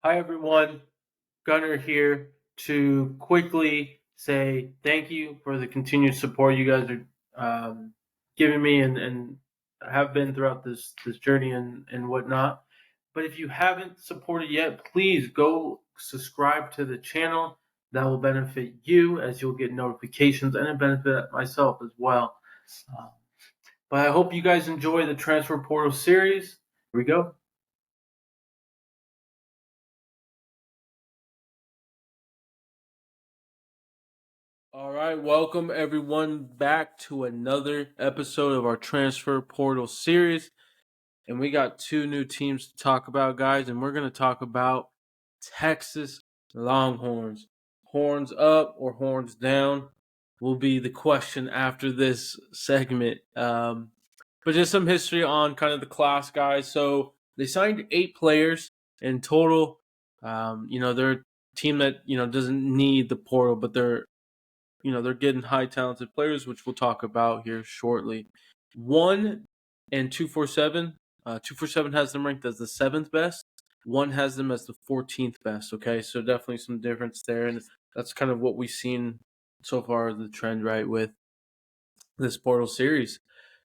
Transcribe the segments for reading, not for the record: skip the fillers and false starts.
Hi, everyone. Gunner here to quickly say thank you for the continued support you guys are giving me and have been throughout this journey and whatnot. But if you haven't supported yet, please go subscribe to the channel. That will benefit you as you'll get notifications and it benefit myself as well. Um, but I hope you guys enjoy the Transfer Portal series. Here we go. All right, welcome everyone back to another episode of our Transfer Portal series. And we got two new teams to talk about, guys, and we're going to talk about Texas Longhorns. Horns up or horns down will be the question after this segment. But just some history on kind of the class, guys. So they signed 8 players in total. They're a team that, doesn't need the portal, but they're getting high talented players, which we'll talk about here shortly. 1 and 247. 247 has them ranked as the 7th best. 1 has them as the 14th best. Okay, so definitely some difference there, and that's kind of what we've seen so far, the trend, right, with this portal series.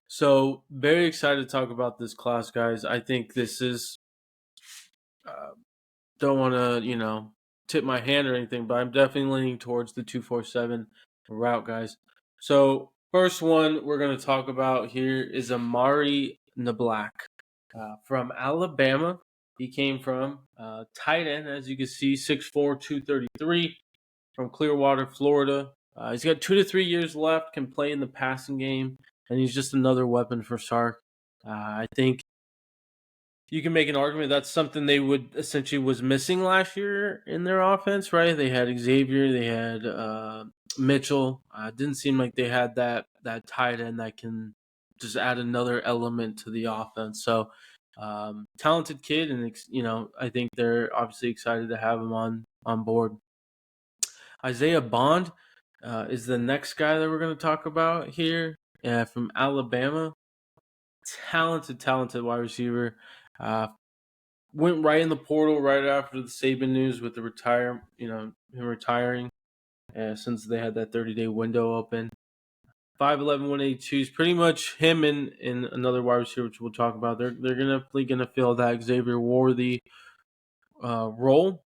So very excited to talk about this class, guys. I think this is uh, don't want to tip my hand or anything, but I'm definitely leaning towards the 247 route, guys. So first one we're going to talk about here is Amari Nablack from Alabama. He came from tight end, as you can see, 6'4", 233, from Clearwater, Florida. He's got 2 to 3 years left, can play in the passing game, and he's just another weapon for Sark. I think you can make an argument that's something they would essentially was missing last year in their offense, right? They had Xavier, they had Mitchell. Didn't seem like they had that tight end that can just add another element to the offense. So talented kid, and I think they're obviously excited to have him on board. Isaiah Bond is the next guy that we're going to talk about here from Alabama. Talented wide receiver. Went right in the portal right after the Saban news with the him retiring, since they had that 30-day window open. 5'11", 182 is pretty much him and another wide receiver, which we'll talk about. They're definitely gonna fill that Xavier Worthy role.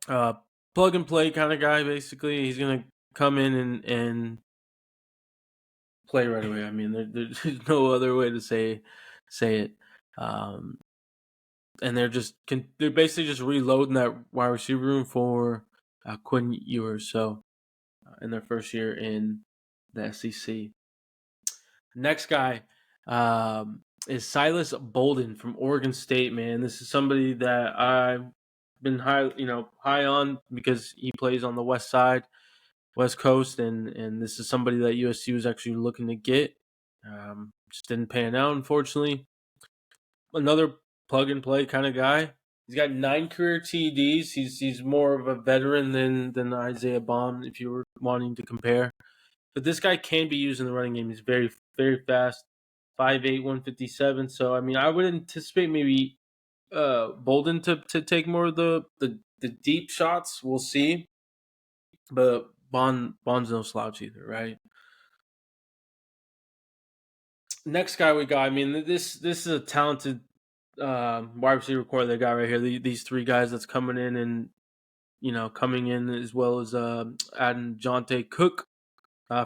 Plug and play kind of guy, basically. He's gonna come in and play right away. I mean, there's no other way to say it. And they're basically just reloading that wide receiver room for Quinn Ewers. So in their first year in the SEC. Next guy is Silas Bolden from Oregon State. Man, this is somebody that I've been high on because he plays on the west side, West Coast, and this is somebody that USC was actually looking to get. Just didn't pan out, unfortunately. Another plug and play kind of guy. He's got 9 career TDs. He's more of a veteran than Isaiah Bond if you were wanting to compare. But this guy can be used in the running game. He's very, very fast. 5'8", 157. So I mean, I would anticipate maybe Bolden to take more of the deep shots. We'll see. But Bond's no slouch either, right? Next guy we got. I mean, this is a talented wide receiver core they got right here. These 3 guys that's coming in and coming in as well as adding Jonte Cook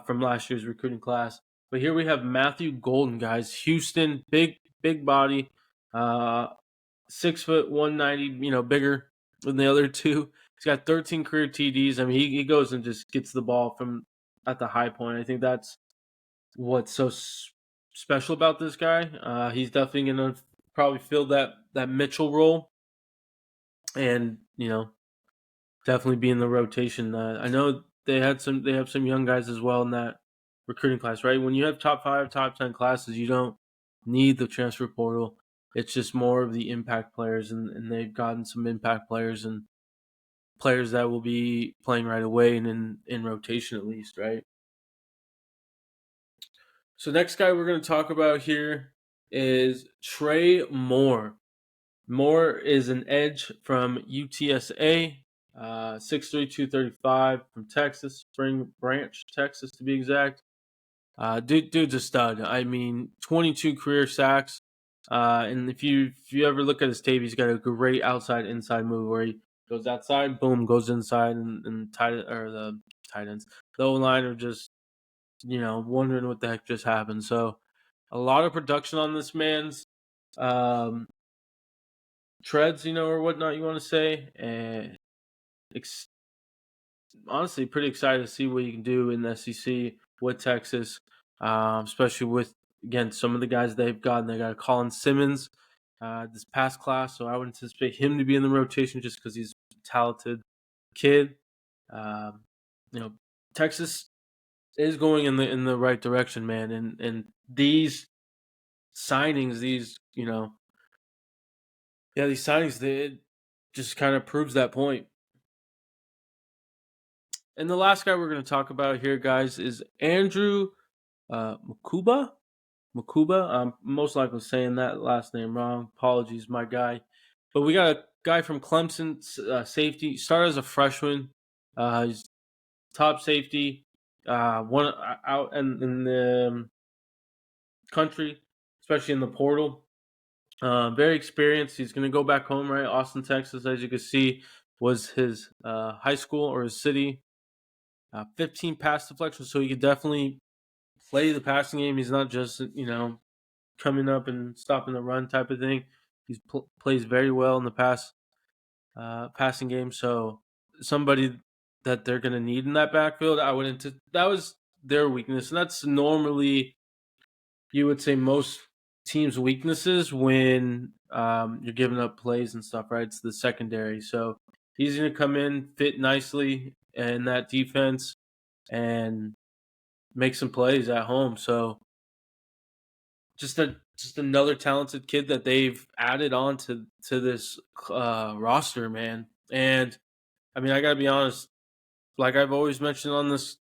from last year's recruiting class. But here we have Matthew Golden, guys. Houston, big body, 6 foot 190. Bigger than the other 2. He's got 13 career TDs. I mean, he goes and just gets the ball from at the high point. I think that's what's so special about this guy. He's definitely gonna probably fill that Mitchell role, and definitely be in the rotation. I know they have some young guys as well in that recruiting class, right? When you have top 5, top 10 classes, you don't need the transfer portal. It's just more of the impact players, and they've gotten some impact players and players that will be playing right away and in rotation at least, right? So next guy we're going to talk about here is Trey Moore. Moore is an edge from UTSA, 6'3", 235 from Texas, Spring Branch, Texas to be exact. Dude's a stud. I mean, 22 career sacks. And if you ever look at his tape, he's got a great outside inside move where he goes outside, boom, goes inside, and the tight ends, the O line are just wondering what the heck just happened. So a lot of production on this man's um, treads, or whatnot you want to say, and honestly pretty excited to see what you can do in the SEC with Texas, especially with, again, some of the guys they've gotten. They got Colin Simmons this past class, so I would anticipate him to be in the rotation just because he's a talented kid. Um, Texas is going in the right direction, man, and these signings, these they just kind of proves that point. And the last guy we're going to talk about here, guys, is Andrew Mukuba. Makuba. I'm most likely saying that last name wrong. Apologies, my guy. But we got a guy from Clemson, safety. Started as a freshman. He's top safety. One out in the country, especially in the portal. Very experienced. He's going to go back home, right? Austin, Texas, as you can see, was his high school or his city. 15 pass deflections, so he could definitely play the passing game. He's not just coming up and stopping the run type of thing. He plays very well in the passing game. So somebody that they're going to need in that backfield, that was their weakness, and that's normally, you would say, most teams' weaknesses when you're giving up plays and stuff, right? It's the secondary. So he's going to come in, fit nicely in that defense, and make some plays at home. So just another talented kid that they've added on to this roster, man. And I mean, I gotta be honest, like I've always mentioned on this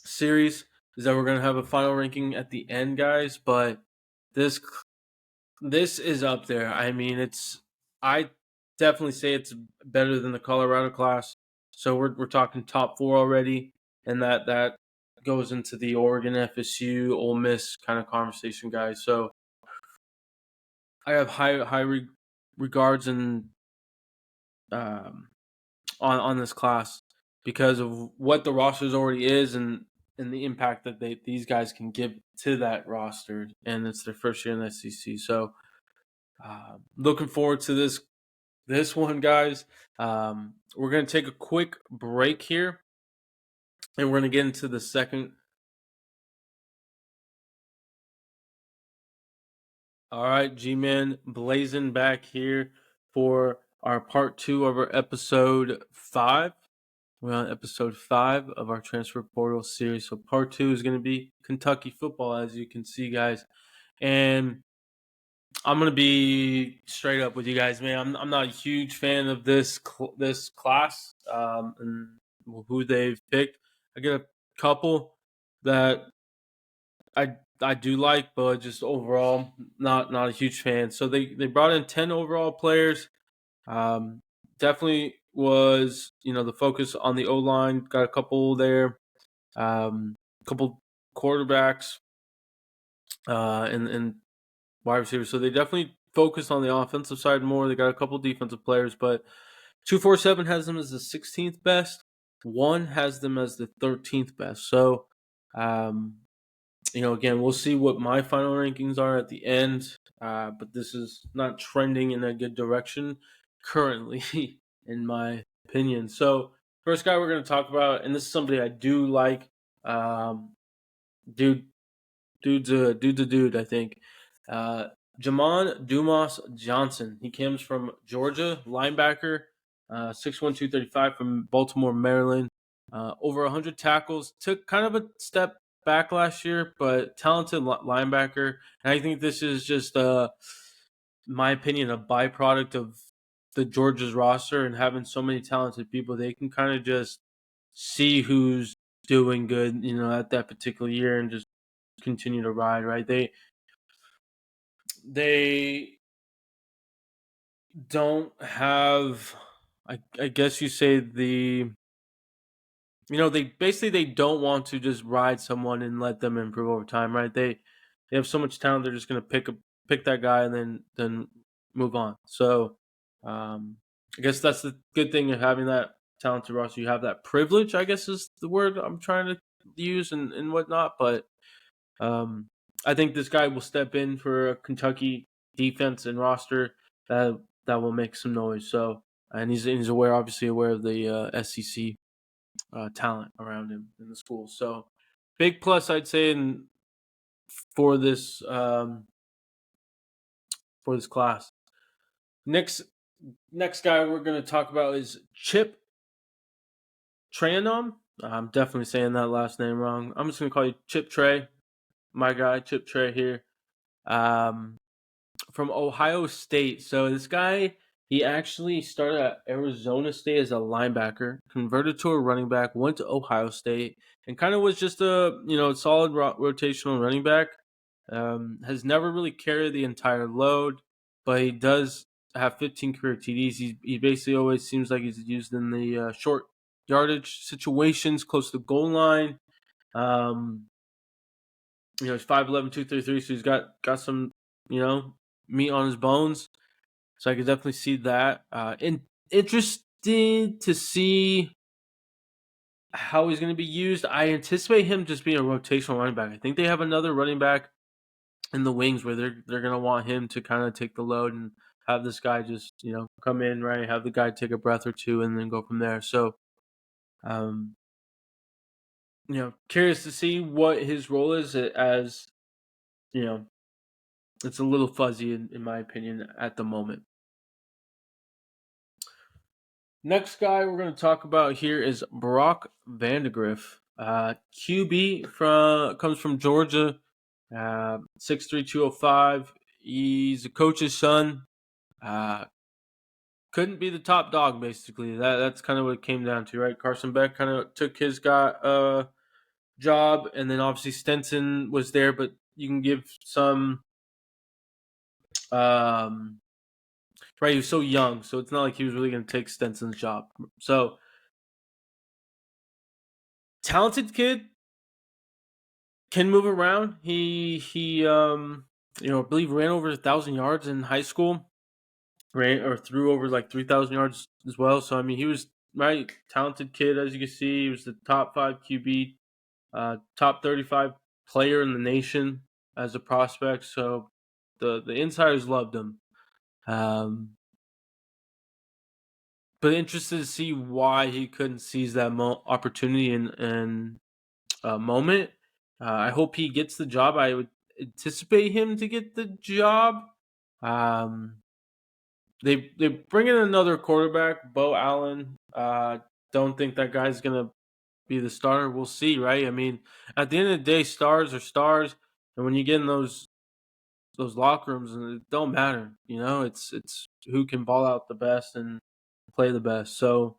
series, is that we're gonna have a final ranking at the end, guys. But this this is up there. I mean, I definitely say it's better than the Colorado class. So we're talking top 4 already, and that goes into the Oregon, FSU, Ole Miss kind of conversation, guys. So I have high regards and on this class because of what the roster already is, and the impact that these guys can give to that roster, and it's their first year in the SEC. So looking forward to this one, guys. We're gonna take a quick break here, and we're gonna get into the second. All right, G-Man blazing back here for our part 2 of our episode 5. We're on episode 5 of our transfer portal series. So part 2 is going to be Kentucky football, as you can see, guys. And I'm going to be straight up with you guys, man. I'm not a huge fan of this class and who they've picked. I get a couple that I do like, but just overall not a huge fan. So they brought in 10 overall players. Definitely was the focus on the O line. Got a couple there, couple quarterbacks, and wide receivers. So they definitely focused on the offensive side more. They got a couple defensive players, but 247 has them as the 16th best. One has them as the 13th best. So, again, we'll see what my final rankings are at the end. But this is not trending in a good direction currently, in my opinion. So, first guy we're going to talk about, and this is somebody I do like. Dude's a dude, I think. Jamon Dumas Johnson. He comes from Georgia, linebacker, 6'1", 235 from Baltimore, Maryland. Over 100 tackles. Took kind of a step back last year, but talented linebacker. And I think this is just, my opinion, a byproduct of the Georgia's roster and having so many talented people. They can kind of just see who's doing good, at that particular year and just continue to ride, right? they don't have, I guess you say they don't want to just ride someone and let them improve over time, right? They have so much talent, they're just gonna pick that guy and then move on. So I guess that's the good thing of having that talented roster. You have that privilege, I guess is the word I'm trying to use and whatnot. But um, I think this guy will step in for a Kentucky defense and roster that will make some noise. So and he's obviously aware of the SEC talent around him in the school. So big plus, I'd say, for this class. Next guy we're going to talk about is Chip Trayanon. I'm definitely saying that last name wrong. I'm just going to call you Chip Trey. My guy, Chip Trey here. From Ohio State. So this guy, he actually started at Arizona State as a linebacker, converted to a running back, went to Ohio State, and kind of was just a solid rotational running back. Has never really carried the entire load, but he does have 15 career TDs. He basically always seems like he's used in the short yardage situations close to the goal line. He's 5'11", 233, so he's got some meat on his bones. So I could definitely see that. Interesting to see how he's going to be used. I anticipate him just being a rotational running back. I think they have another running back in the wings where they're going to want him to kind of take the load and have this guy just come in, right, have the guy take a breath or two and then go from there. So curious to see what his role is, as it's a little fuzzy in my opinion at the moment. Next guy we're going to talk about here is Brock Vandagriff. QB comes from Georgia, 6'3", 205. He's a coach's son. Couldn't be the top dog, basically. That's kind of what it came down to, right? Carson Beck kind of took his job, and then obviously Stenson was there, but you can give some right, he was so young, so it's not like he was really going to take Stenson's job. So talented kid, can move around. He I believe ran over 1,000 yards in high school, threw over like 3,000 yards as well. So I mean, he was right talented kid, as you can see. He was the top 5 QB, top 35 player in the nation as a prospect. So the insiders loved him. But interested to see why he couldn't seize that opportunity and moment. I hope he gets the job. I would anticipate him to get the job. They bring in another quarterback, Bo Allen. Don't think that guy's gonna be the starter. We'll see, right? I mean, at the end of the day, stars are stars, and when you get in those locker rooms, it don't matter. It's who can ball out the best and play the best. So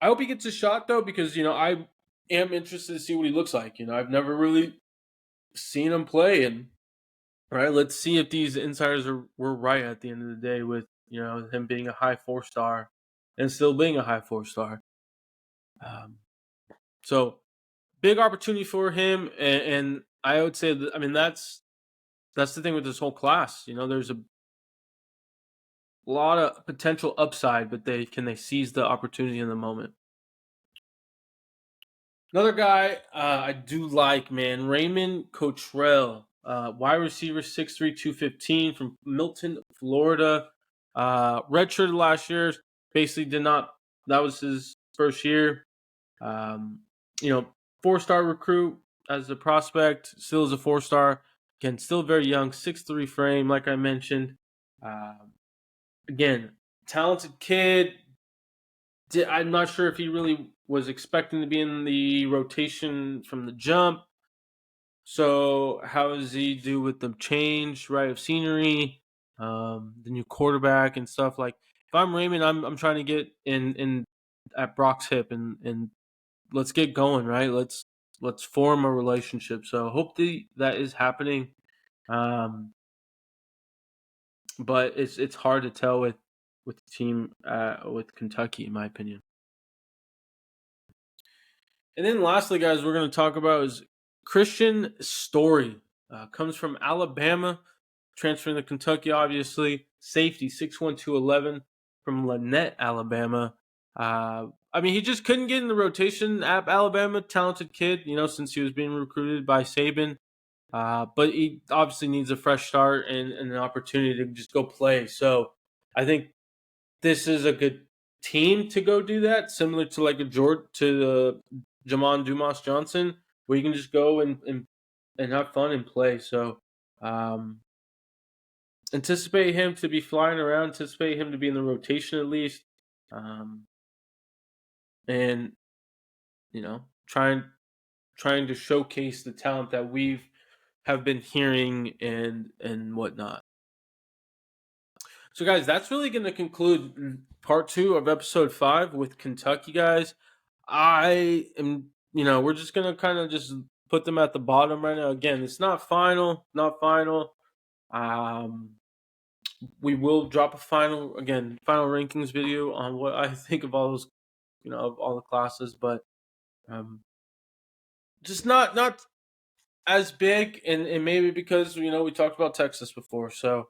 I hope he gets a shot though, because I am interested to see what he looks like. I've never really seen him play, and right, let's see if these insiders were right at the end of the day with him being a high 4-star and still being a high 4-star. So big opportunity for him, and I would say that, I mean, that's the thing with this whole class. There's a lot of potential upside, but can they seize the opportunity in the moment? Another guy I do like, man, Raymond Cottrell, wide receiver, 6'3", 215 from Milton, Florida. Redshirted last year, basically did not. That was his first year. 4-star recruit as a prospect, still is a 4-star. Again, still very young, 6'3" frame, like I mentioned. Again, talented kid. I'm not sure if he really was expecting to be in the rotation from the jump. So how does he do with the change, right, of scenery, the new quarterback and stuff? Like, if I'm Raymond, I'm trying to get in at Brock's hip and let's get going, right? Let's form a relationship. So hope that is happening. but it's hard to tell with the team with Kentucky, in my opinion. And then lastly, guys, we're going to talk about is Christian Story. Comes from Alabama, transferring to Kentucky, obviously. Safety, 6'1", 211 from Lynette, Alabama. I mean, he just couldn't get in the rotation at Alabama. Talented kid, since he was being recruited by Saban. But he obviously needs a fresh start and an opportunity to just go play. So I think this is a good team to go do that, similar to like a George to the Jamon Dumas Johnson, where you can just go and have fun and play. So um, anticipate him to be flying around, anticipate him to be in the rotation at least, um, and trying to showcase the talent that we've have been hearing and whatnot. So, guys, that's really going to conclude part 2 of episode 5 with Kentucky, guys. I am, we're just going to kind of just put them at the bottom right now. Again, it's not final, not final. We will drop a final rankings video on what I think of all those, of all the classes, but just not as big, and maybe because we talked about Texas before, so.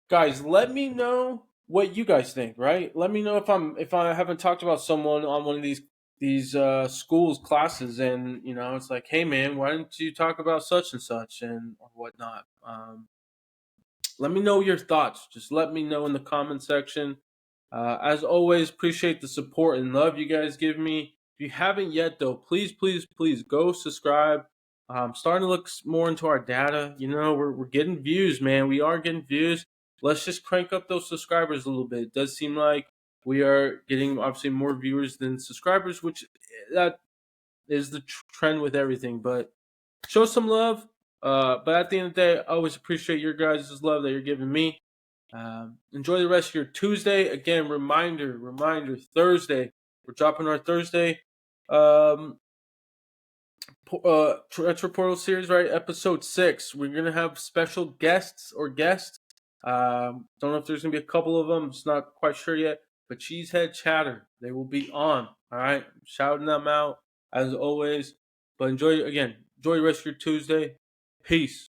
Guys, let me know what you guys think, right? Let me know if I haven't talked about someone on one of these schools classes, and it's like, hey man, why didn't you talk about such and such and or whatnot? Let me know your thoughts. Just let me know in the comment section. As always, appreciate the support and love you guys give me. If you haven't yet, though, please, please, please go subscribe. Starting to look more into our data. We're getting views, man. We are getting views. Let's just crank up those subscribers a little bit. It does seem like we are getting obviously more viewers than subscribers, which that is the trend with everything. But show some love. But at the end of the day, I always appreciate your guys' love that you're giving me. Enjoy the rest of your Tuesday. Again, reminder, Thursday. We're dropping our Thursday Transfer Portal series, right? Episode 6. We're going to have special guests. Don't know if there's going to be a couple of them. Just not quite sure yet. But Cheesehead Chatter, they will be on. All right. Shouting them out as always. But enjoy the rest of your Tuesday. Peace.